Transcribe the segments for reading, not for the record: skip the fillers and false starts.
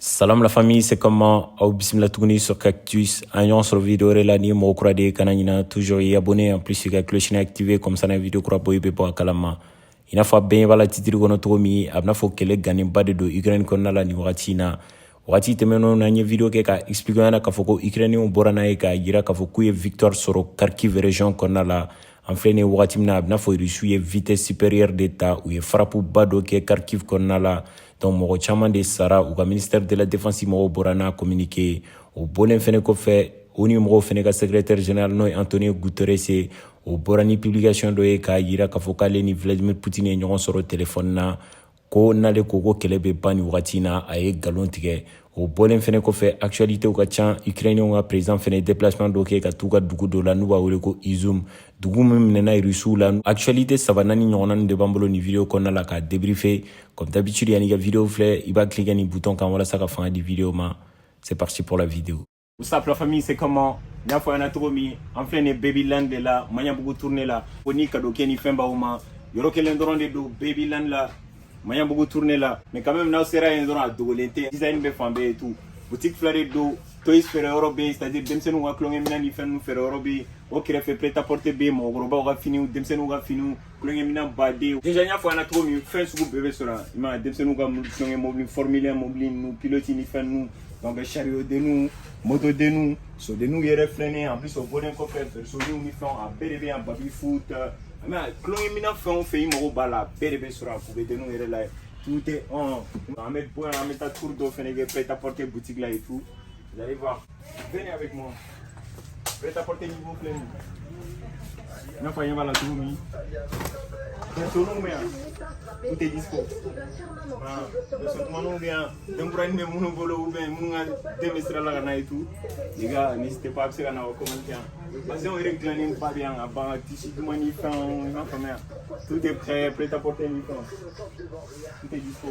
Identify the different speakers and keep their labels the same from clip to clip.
Speaker 1: Salam la famille, c'est comment au bismillah tuguni sur Cactus. Agnon sur vidéo là ni mo krade kananina toujours y abonner en plus la cloche activée comme ça na vidéo kura boy be po kalama. Ina fa ben wala titiri gono tomi abna fo kele ganin bade do Ukraine kon la ni wati na. Wati temeno na nye vidéo ke ka expliquer na ka foko Ukraine on borana e ka yira ka foko ye victoire sur Kharkiv région kon la. En fait ne wati na abna fo reçu ye vitesse supérieure d'état ou ye frappe bado ke Kharkiv kon la. Donc mɔgɔ caman de sara u ka ministère de la défense mɔgɔw bɔra n'a communiqué o bɔlen fɛnɛ kɔfɛ o ni mɔgɔw fɛnɛ ka secrétaire général n'o ye Antonio Guterres o bɔra ni publication dɔ ye k'a yira k'a fɔ k'ale ni Vladimir Poutine ye ɲɔgɔn sɔrɔ téléphone na ko n'ale ko ko kɛlɛ bɛ ban ni wagati na a ye galon tigɛ o bɔlen fɛnɛ kɔfɛ actualité ka ca Ukrainien ka président fɛnɛ déplacement dɔ kɛ ka t'u ka dugu dɔ la n'u b'a wele ko Izum dugu min minɛna Russiw la actualité saba naani ɲɔgɔnna de b'an bolo ni vidéo kɔnɔna la k'a débriefer comme d'habitude yanni ka vidéo filɛ i b'a cliquer ni bouton kan walasa ka fanga di vidéo ma c'est parti pour la vidéo. What's up la famille, c'est comment n'a fɔ yana cogo min an filɛ nin Babyland de la Maɲanbugu tournée la ko ni cadeau kɛ ni fɛn b'aw ma yɔrɔ kelen dɔrɔn de don Babyland la Maɲanbugu tournée la mais quand même n'aw sera yen dɔrɔn a dogolen tɛ design bɛ fan bɛɛ ye tout boutique fila de don toys feere yɔrɔ bɛ yen c'est-à-dire denmisɛnninw ka tulonkɛminɛn ni fɛn ninnu feere yɔrɔ bɛ yen o kɛrɛfɛ prêt à porter bɛ yen mɔgɔkɔrɔbaw ka finiw denmisɛnninw ka finiw tulonkɛminɛn baden déjà n y'a fɔ an na cogo min fɛn sugu bɛɛ bɛ sɔrɔ i ma denmisɛnninw ka tulonkɛ mobili Formule 1 mobili ninnu pilote ni fɛn ninnu donc chariot denninw moto denninw sodenninw yɛrɛ filɛ nin ye en plus o bɔlen kɔfɛ verseaudenw ni fɛnw a bɛɛ de bɛ yan baby foot mais tulonkɛminɛn fɛn o fɛn i mago b'a la a bɛɛ de bɛ sɔrɔ a poubelle yɛrɛ la tout est en an bɛ bɔ yan an bɛ taa tour dɔ fɛnɛ kɛ prêt à porter boutique là et tout vous allez voir venez avec moi prêt à porter niveau plein n'a pas y avoir la tour mi personne mais tout est dispo personne bien donc pour une mon volo ou bien mon démonstrer la gana et tout les gars n'hésitez pas à se gana au commentaire parce qu'on règle pas bien avant t-shirt magnifique tout est prêt à porter niveau tout est dispo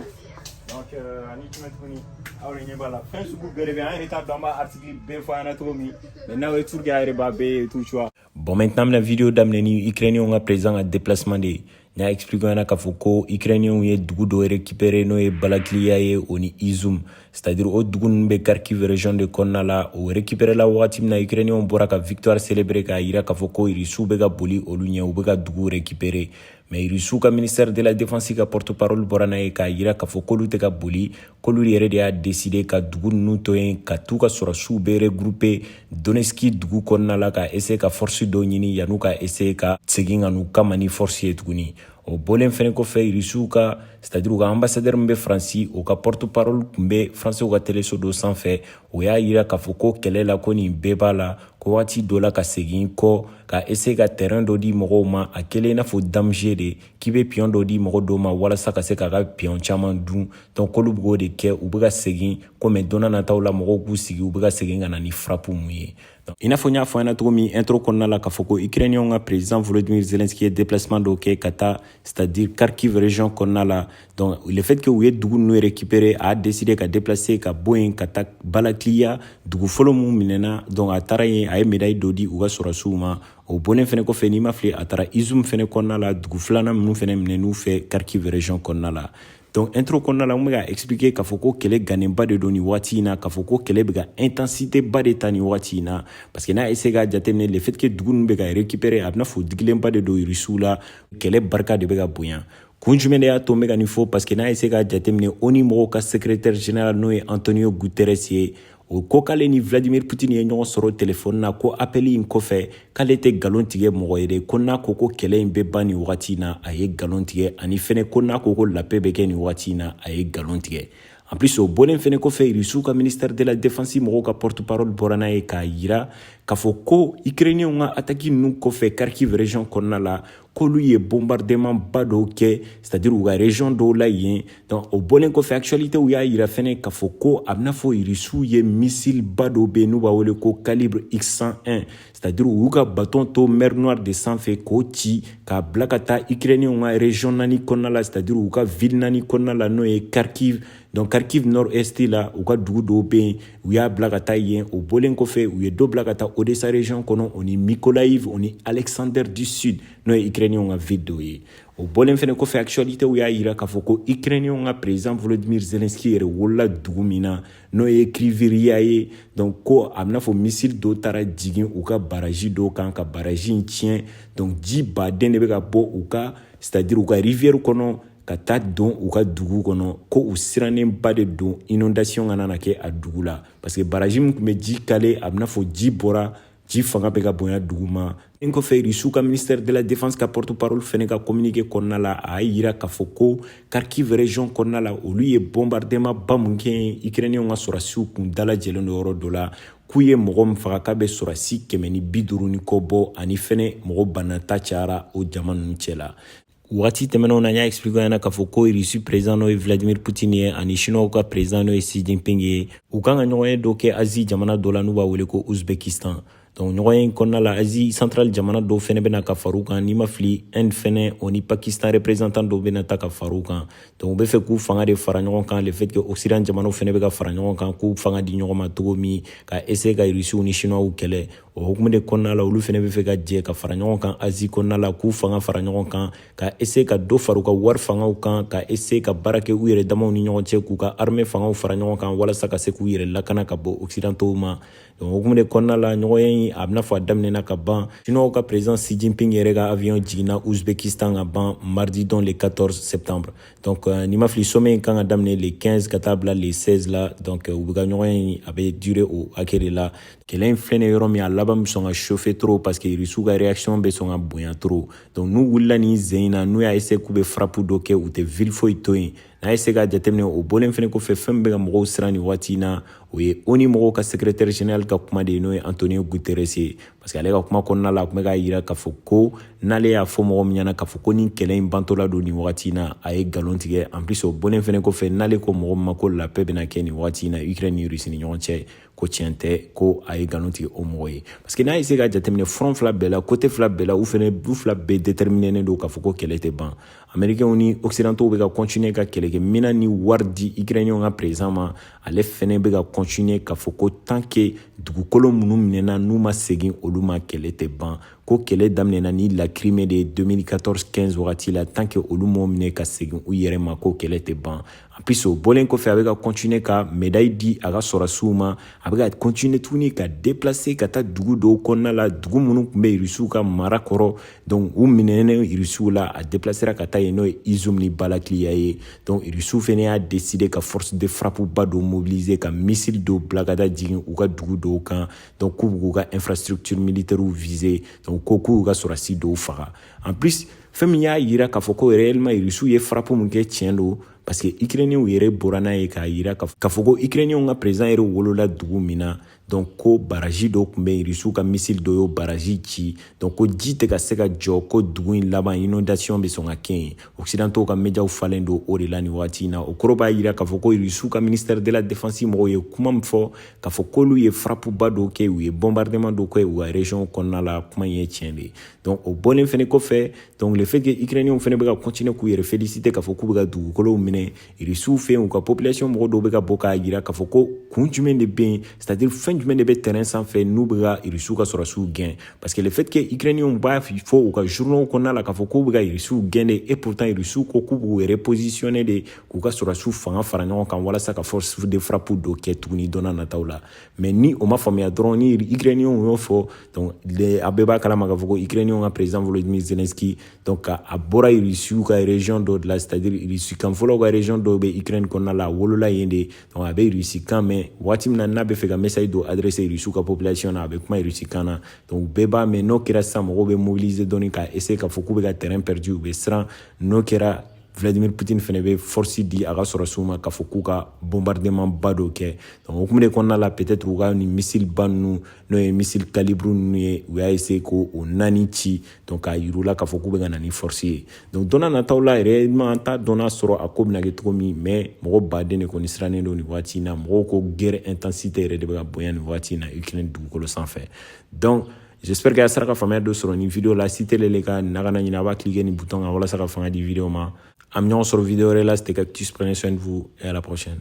Speaker 1: donc ani tumatuni awre nyebala fin su bugere bien état dans ma article be fois anatomie maintenant et tout gars ba be tout choix. Bon maintenant la vidéo d'amener Ukrainien on a présent à déplacement de n'a expliqué na kafoko Ukrainien ye dugu do récupérer no e Balaklia ye oni Izum c'est-à-dire au dugu be Kharkiv région de Konnala o récupérer la wati na Ukrainien on bora ka victoire célébrer ka ira kafoko irisu be ga boli olunya o be ga dugu récupérer mais irisu ka ministère de la défense ka porte-parole borana e ka ira kafoko lu te ka boli kolu yere de a décidé ka dugu nu to en ka tu ka sɔrɔ su be regrouper Donetsk dugu Konnala ka essayer ka force do ɲini yanu ka essayer ka segin ka nu kama ni force ye tuguni o bolen fɛnɛ kɔfɛ Russiw ka c'est-à-dire u ka ambassadeur min bɛ Faransi o ka porte-parole tun bɛ Faransiw ka téléso dɔ sanfɛ o y'a yira k'a fɔ ko kɛlɛ la ko nin bɛɛ b'a la ko waati dɔ la ka segin kɔ ka essayer ka terrain dɔ di mɔgɔw ma a kɛlen i n'a fɔ danger de k'i bɛ pion dɔ di mɔgɔ dɔw ma walasa ka se k'a ka pion caman dun donc k'olu b'o de kɛ u bɛ ka segin ko mais don n'a nataw la mɔgɔw k'u sigi u bɛ ka segin ka na ni frappe mun ye i n'a fɔ n y'a fɔ an ɲɛna cogo min intro kɔnɔna la k'a fɔ ko Ukrainien ka président Volodymyr Zelensky ye déplacement dɔ kɛ ka taa c'est-à-dire Kharkiv région kɔnɔna la donc le fait que u ye dugu ninnu récupérer a décidé ka déplacer ka bɔ yen ka taa Balaklia dugu fɔlɔ mun minɛna donc a taara yen a ye médaille dɔ di u ka sɔrɔsiw ma o bonnen fɛnɛ kɔfɛ n'i ma fili a taara Izum fɛnɛ kɔnɔna la dugu filanan minnu fɛnɛ minɛn'u fɛ Kharkiv région kɔnɔna la donc intro kɔnɔna la n bɛ ka expliquer k'a fɔ ko kɛlɛ gannenba de don nin waati in na k'a fɔ ko kɛlɛ bɛ ka intensité ba de ta nin waati in na parce que n'a essayé k'a jateminɛ le fait que dugu ninnu bɛ ka récupérer a bɛna fɔ digilenba de don Russiw la kɛlɛ barika de bɛ ka bonya kun jumɛn de y'a to n bɛ ka nin fɔ parce que n'a essayé k'a jateminɛ o ni mɔgɔw ka secrétaire général n'o ye Antonio Guterres ye o ko k'ale ni Vladimir Poutine ye ɲɔgɔn sɔrɔ téléphone na ko appel in kɔfɛ k'ale tɛ galon tigɛ mɔgɔ ye de ko n'a ko ko kɛlɛ in bɛ ban nin wagati in na a ye galon tigɛ ani fɛnɛ ko n'a ko ko la paix bɛ kɛ nin wagati in na a ye galon tigɛ en plus o bɔlen fɛnɛ kɔfɛ Russiw ka ministère de la défense mɔgɔw ka porte-parole bɔra n'a ye k'a yira k'a fɔ ko Ukrainien ka attaque ninnu kɔfɛ Kharkiv région kɔnɔna la k'olu ye bombardement ba dɔw kɛ c'est-à-dire u ka région dɔw la yen donc o bɔlen kɔfɛ actualité u y'a yira fɛnɛ k'a fɔ ko a bɛna fɔ Russiw ye missile ba dɔw bɛ yen n'u b'a wele ko calibre X101 c'est-à-dire u y'u ka bâton to mer Noire de sanfɛ k'o ci k'a bila ka taa Ukrainien ka région naani kɔnɔna la c'est-à-dire u ka ville naani kɔnɔna la n'o ye Kharkiv donc Kharkiv nord-est la u ka dugu dɔw bɛ yen u y'a bila ka taa yen o bɔlen kɔfɛ u ye dɔ bila ka taa
Speaker 2: Odessa région kono oni Mykolaiv oni Alexander du Sud no Ukrainien nga vidéo yi o bolen fene ko fe actualité u ya yira ka foko Ukrainien nga président Volodymyr Zelensky yere wola dugumina no écriviria ye donc ko amna fo missile do tara jigin u ka barrage do kan ka barrage tien donc ji baden de be ka bo u ka c'est-à-dire u ka rivière kono ka taa don u ka dugu kɔnɔ ko u sirannen ba de don inondation ka nana kɛ a dugu la parce que baraji min tun bɛ ji kale a bɛna fɔ ji bɔra ji fanga bɛ ka bonya dugu ma en kɔfɛ Russie ka ministère de la défense ka porte-parole fɛnɛ ka communiqué kɔnɔna la a yira k'a fɔ ko Kharkiv région kɔnɔna la olu ye bombardement ba mun kɛ Ukrainiens ka sɔrɔsiw kun dalajɛlen do yɔrɔ dɔ la k'u ye mɔgɔ min faga k'a bɛ sɔrɔsi 150 kɔ bɔ ani fɛnɛ mɔgɔ banata cayara o jama ninnu cɛ la wagati tɛmɛnenw na n y'a expliqué ɲɛna k'a fɔ ko Russie président n'o ye Vladimir Poutine ye ani Chinois ka président n'o ye Xi Jinping ye u kan ka ɲɔgɔnye dɔ kɛ Asie jamana dɔ la n'u b'a wele ko Uzbekistan donc ɲɔgɔnye in kɔnɔna la Asie centrale jamana dɔw fɛnɛ bɛna ka far'u kan n'i ma fili Inde fɛnɛ o ni Pakistan représentant dɔw bɛna ta ka far'u kan donc u bɛ fɛ k'u fanga de fara ɲɔgɔn kan le fait que Occident jamanaw fɛnɛ bɛ ka fara ɲɔgɔn kan k'u fanga di ɲɔgɔn ma cogo min ka essayer ka Russiw ni Chinois kɛlɛ o hukumu de kɔnɔna la olu fɛnɛ bɛ fɛ ka jɛ ka fara ɲɔgɔn kan Asie kɔnɔna la k'u fanga fara ɲɔgɔn kan ka essayer ka dɔ fara u ka wari fangaw kan ka essayer ka baara kɛ u yɛrɛ damaw ni ɲɔgɔn cɛ k'u ka armée fangaw fara ɲɔgɔn kan walasa ka se k'u yɛrɛ lakana ka bɔ Occidentaux ma donc hukumu de kɔnɔna la ɲɔgɔnye in a bɛna fɔ a daminɛna ka ban Chinois ka président Xi Jinping yɛrɛ ka avion jiginna Uzbekistan ka ban mardi donc le 14 septembre donc n'i ma fili sommet in kan ka daminɛ le 15 ka taa bila le 16 la donc u bɛ ka ɲɔgɔnye in a bɛ durer o hakɛ de la kɛlɛ in filɛ nin yɔrɔ min a laban bɛ sɔn ka chauffer trop parce que Russiw ka réaction bɛ sɔn ka bonya trop donc n'u wulila nin zen in na n'u y'a essayer k'u bɛ frappe dɔ kɛ u tɛ ville foyi to yen n'a essayer ka jateminɛ o bɔlen fɛnɛ kɔfɛ fɛn min bɛ ka mɔgɔw siran nin waati in na o ye ONU mɔgɔw ka secrétaire général ka kuma de ye n'o ye Antonio Guterres ye parce que ale ka kuma kɔnɔna la a tun bɛ k'a yira k'a fɔ ko n'ale y'a fɔ mɔgɔ min ɲɛna k'a fɔ ko nin kɛlɛ in bantɔla don nin wagati in na a ye nkalon tigɛ en plus o bɔlen fɛnɛ kɔfɛ n'ale ko mɔgɔ min ma ko la paix bɛna kɛ nin wagati in na Ukraine ni Russie ni ɲɔgɔn cɛ ko tiɲɛ tɛ ko a ye nkalon tigɛ o mɔgɔ ye parce que n'a ye se ka jateminɛ front fila bɛɛ la côté fila bɛɛ la u fila bɛɛ déterminé don k'a fɔ ko kɛlɛ tɛ ban américains ni occidentaux bɛ ka continuer ka kɛlɛkɛ mina ni wari di Ukrainiens ka président ma ale fɛnɛ bɛ ka continuer k'a fɔ ko tant que dugukolo minnu minɛna n'u ma segin olu ma kɛlɛ tɛ ban ko kɛlɛ daminɛna ni la Crimée de 2014-15 wagati la tant que olu m'o minɛ ka segin u yɛrɛ ma ko kɛlɛ tɛ ban en plus o bɔlen kɔfɛ a bɛ ka continuer ka médaille di a ka sɔrɔsiw ma a bɛ ka continuer tuguni ka déplacer ka taa dugu dɔw kɔnɔna la dugu minnu tun bɛ Russiw ka mara kɔrɔ donc u minɛnen Russiw la a déplacera ka taa yen n'o ye Izum ni Balaklia ye donc Russiw fɛnɛ y'a décider ka force de frappe ba dɔ mobiliser ka missile dɔw bila ka taa jigin u ka dugu dɔw kan donc k'u b'u ka infrastructure militaire viser donc ko k'u ka sɔrɔsi dɔw faga en plus fɛn min y'a yira k'a fɔ ko réellement Russiw ye frappe mun kɛ tiɲɛ don parce que Ukrainiens yɛrɛ bɔra n'a ye k'a yira k'a fɔ ko Ukrainiens ka président yɛrɛ wolola dugu min na donc ko baraji dɔ tun bɛ Russiw ka missile dɔ y'o baraji ci donc ko ji tɛ ka se ka jɔ ko dugu in laban inondation bɛ sɔn ka kɛ yen occidentaux ka médiaw falen don o de la nin waati in na o kɔrɔ b'a yira k'a fɔ ko Russiw ka ministère de la défense mɔgɔw ye kuma min fɔ k'a fɔ k'olu ye frappe ba dɔw kɛ u ye bombardement dɔw kɛ u ka région kɔnɔna la kuma in ye tiɲɛ de ye donc o bɔlen fɛnɛ kɔfɛ donc le fait que Ukrainiens fɛnɛ bɛ ka continuer k'u yɛrɛ féliciter k'a fɔ k'u bɛ ka dugukolow minɛ Russiw fɛ yen u ka population mɔgɔ dɔw bɛ ka bɔ k'a yira k'a fɔ ko kun jumɛn de bɛ yen c'est-à-dire fɛn jumɛn de bɛ terrain sanfɛ n'u bɛ ka Russiw ka sɔrɔsiw gɛn parce que le fait que Ukrainiens b'a fɔ u ka journaux kɔnɔna la k'a fɔ k'u bɛ ka Russiw gɛn de et pourtant Russiw ko k'u b'u repositionner de k'u ka sɔrɔsiw fanga fara ɲɔgɔn kan walasa ka force de frappe dɔ kɛ tuguni don n'a nataw la mais ni o ma faamuya dɔrɔn ni Ukrainiens y'o fɔ donc a bɛɛ b'a kalama k'a fɔ ko Ukrainiens ka président Volodymyr Zelensky donc a bɔra Russiw ka région dɔ de la c'est-à-dire Russie kan fɔlɔ ka région dɔw bɛ Ukraine kɔnɔna la a wolola yen de donc a bɛ Russie kan mɛn waati min na n'a bɛ fɛ ka message dɔ adresser Russiw ka population na a bɛ kuma Russie kan na donc bɛɛ b'a mɛn n'o kɛra sisan mɔgɔw bɛ mobiliser dɔɔni ka essayer k'a fɔ k'u bɛ ka terrain perdu u bɛ siran n'o kɛra Vladimir Poutine fɛnɛ bɛ force di a ka sɔrɔsiw ma k'a fɔ k'u ka bombardement ba dɔ kɛ donc o hukumu de kɔnɔna la peut-être u ka nin missile ba ninnu n'o ye missile calibre ninnu ye u y'a essayer k'o 4 ci donc k'a yir'u la k'a fɔ k'u bɛ ka na ni force ye donc don n'a nataw la réellement an t'a dɔn n'a sɔrɔ a ko bɛna kɛ cogo min mais mɔgɔ baden de kɔni sirannen don nin waati in na mɔgɔw ko guerre intensité yɛrɛ de bɛ ka bonya nin waati in na Ukraine dugukolo sanfɛ donc j'espère que a sera ka faamuya dɔ sɔrɔ nin vidéo la si tele le ka na kana ɲinɛ a b'a cliquer nin bouton kan walasa ka fanga di vidéo ma. Am ɲɔgɔn sɔrɔ vidéo wɛrɛ la c'était Cactus, prenez soin de vous et à la prochaine.